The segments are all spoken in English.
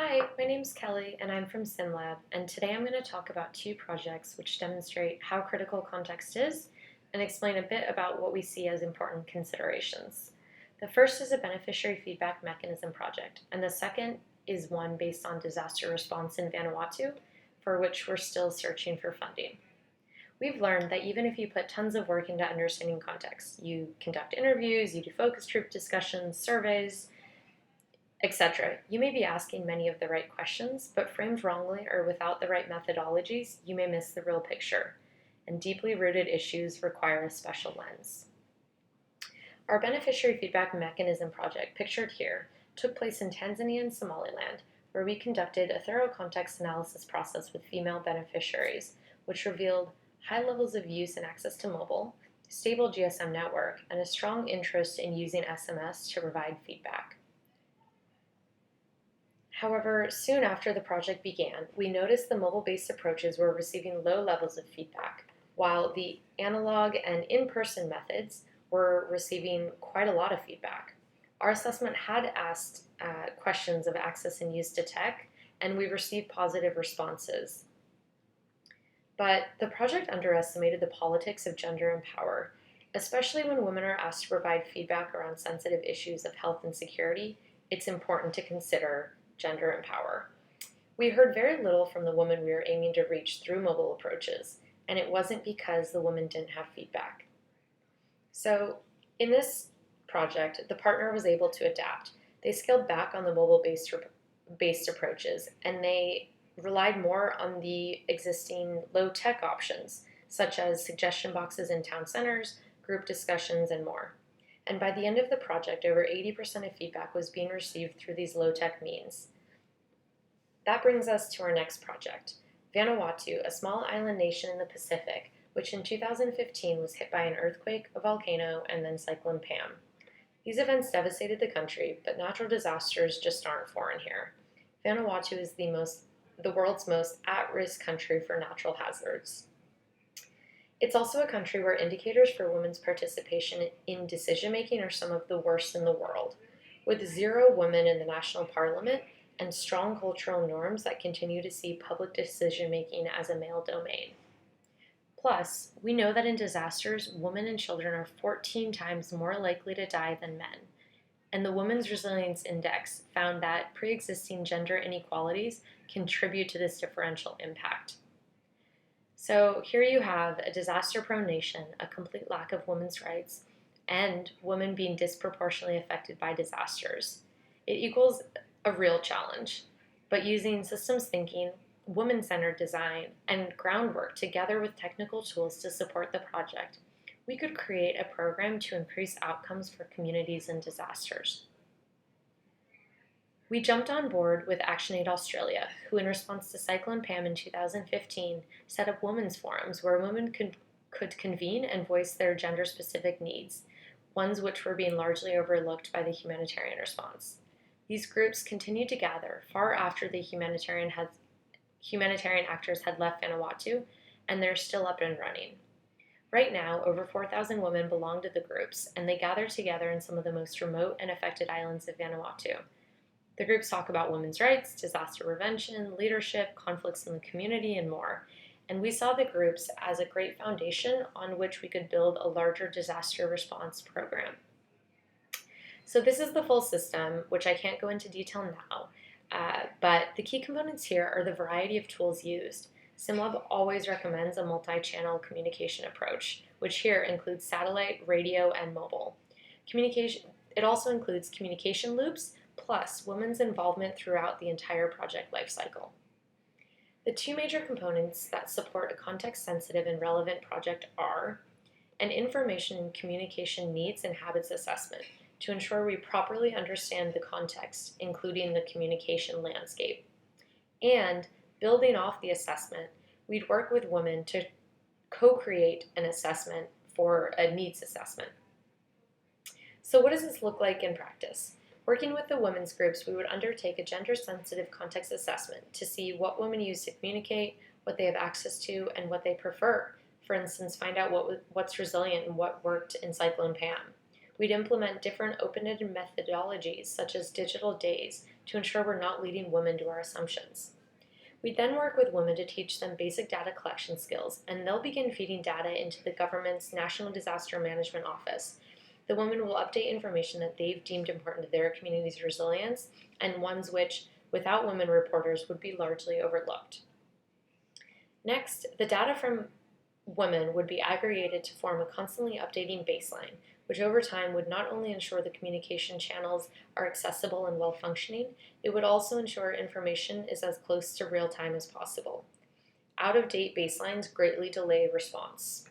Hi, my name's Kelly and I'm from SIMLab, and today I'm going to talk about two projects which demonstrate how critical context is and explain a bit about what we see as important considerations. The first is a beneficiary feedback mechanism project, and the second is one based on disaster response in Vanuatu, for which we're still searching for funding. We've learned that even if you put tons of work into understanding context, you conduct interviews, you do focus group discussions, surveys, etc. You may be asking many of the right questions, but framed wrongly or without the right methodologies, you may miss the real picture, and deeply rooted issues require a special lens. Our beneficiary feedback mechanism project, pictured here, took place in Tanzania and Somaliland, where we conducted a thorough context analysis process with female beneficiaries, which revealed high levels of use and access to mobile, stable GSM network, and a strong interest in using SMS to provide feedback. However, soon after the project began, we noticed the mobile-based approaches were receiving low levels of feedback, while the analog and in-person methods were receiving quite a lot of feedback. Our assessment had asked questions of access and use to tech, and we received positive responses. But the project underestimated the politics of gender and power, especially when women are asked to provide feedback around sensitive issues of health and security. It's important to consider gender and power. We heard very little from the woman we were aiming to reach through mobile approaches, and it wasn't because the woman didn't have feedback. So in this project, the partner was able to adapt. They scaled back on the mobile-based approaches, and they relied more on the existing low-tech options, such as suggestion boxes in town centers, group discussions, and more. And by the end of the project, over 80% of feedback was being received through these low-tech means. That brings us to our next project, Vanuatu, a small island nation in the Pacific, which in 2015 was hit by an earthquake, a volcano, and then Cyclone Pam. These events devastated the country, but natural disasters just aren't foreign here. Vanuatu is the world's most at-risk country for natural hazards. It's also a country where indicators for women's participation in decision-making are some of the worst in the world, with 0 women in the national parliament and strong cultural norms that continue to see public decision-making as a male domain. Plus, we know that in disasters, women and children are 14 times more likely to die than men, and the Women's Resilience Index found that pre-existing gender inequalities contribute to this differential impact. So here you have a disaster-prone nation, a complete lack of women's rights, and women being disproportionately affected by disasters. It equals a real challenge, but using systems thinking, women-centered design, and groundwork together with technical tools to support the project, we could create a program to increase outcomes for communities in disasters. We jumped on board with ActionAid Australia, who in response to Cyclone Pam in 2015 set up women's forums where women could convene and voice their gender-specific needs, ones which were being largely overlooked by the humanitarian response. These groups continued to gather far after the humanitarian actors had left Vanuatu, and they're still up and running. Right now, over 4,000 women belong to the groups, and they gather together in some of the most remote and affected islands of Vanuatu. The groups talk about women's rights, disaster prevention, leadership, conflicts in the community, and more. And we saw the groups as a great foundation on which we could build a larger disaster response program. So this is the full system, which I can't go into detail now, but the key components here are the variety of tools used. SIMLab always recommends a multi-channel communication approach, which here includes satellite, radio, and mobile. It also includes communication loops, plus women's involvement throughout the entire project lifecycle. The two major components that support a context-sensitive and relevant project are an information and communication needs and habits assessment to ensure we properly understand the context, including the communication landscape. And building off the assessment, we'd work with women to co-create an assessment for a needs assessment. So what does this look like in practice? Working with the women's groups, we would undertake a gender-sensitive context assessment to see what women use to communicate, what they have access to, and what they prefer. For instance, find out what's resilient and what worked in Cyclone Pam. We'd implement different open-ended methodologies, such as digital days, to ensure we're not leading women to our assumptions. We'd then work with women to teach them basic data collection skills, and they'll begin feeding data into the government's National Disaster Management Office. The women will update information that they've deemed important to their community's resilience, and ones which, without women reporters, would be largely overlooked. Next, the data from women would be aggregated to form a constantly updating baseline, which over time would not only ensure the communication channels are accessible and well-functioning, it would also ensure information is as close to real time as possible. Out-of-date baselines greatly delay response.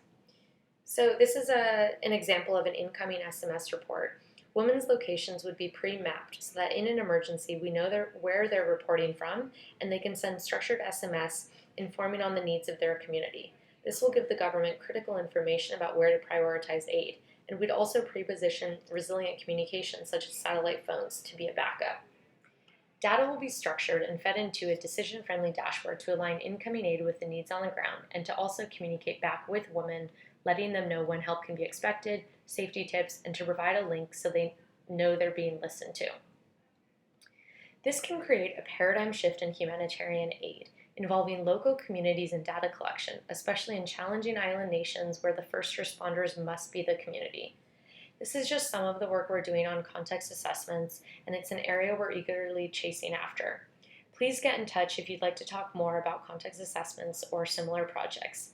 So this is an example of an incoming SMS report. Women's locations would be pre-mapped so that in an emergency we know where they're reporting from, and they can send structured SMS informing on the needs of their community. This will give the government critical information about where to prioritize aid, and we'd also pre-position resilient communications such as satellite phones to be a backup. Data will be structured and fed into a decision-friendly dashboard to align incoming aid with the needs on the ground, and to also communicate back with women, letting them know when help can be expected, safety tips, and to provide a link so they know they're being listened to. This can create a paradigm shift in humanitarian aid, involving local communities and data collection, especially in challenging island nations where the first responders must be the community. This is just some of the work we're doing on context assessments, and it's an area we're eagerly chasing after. Please get in touch if you'd like to talk more about context assessments or similar projects.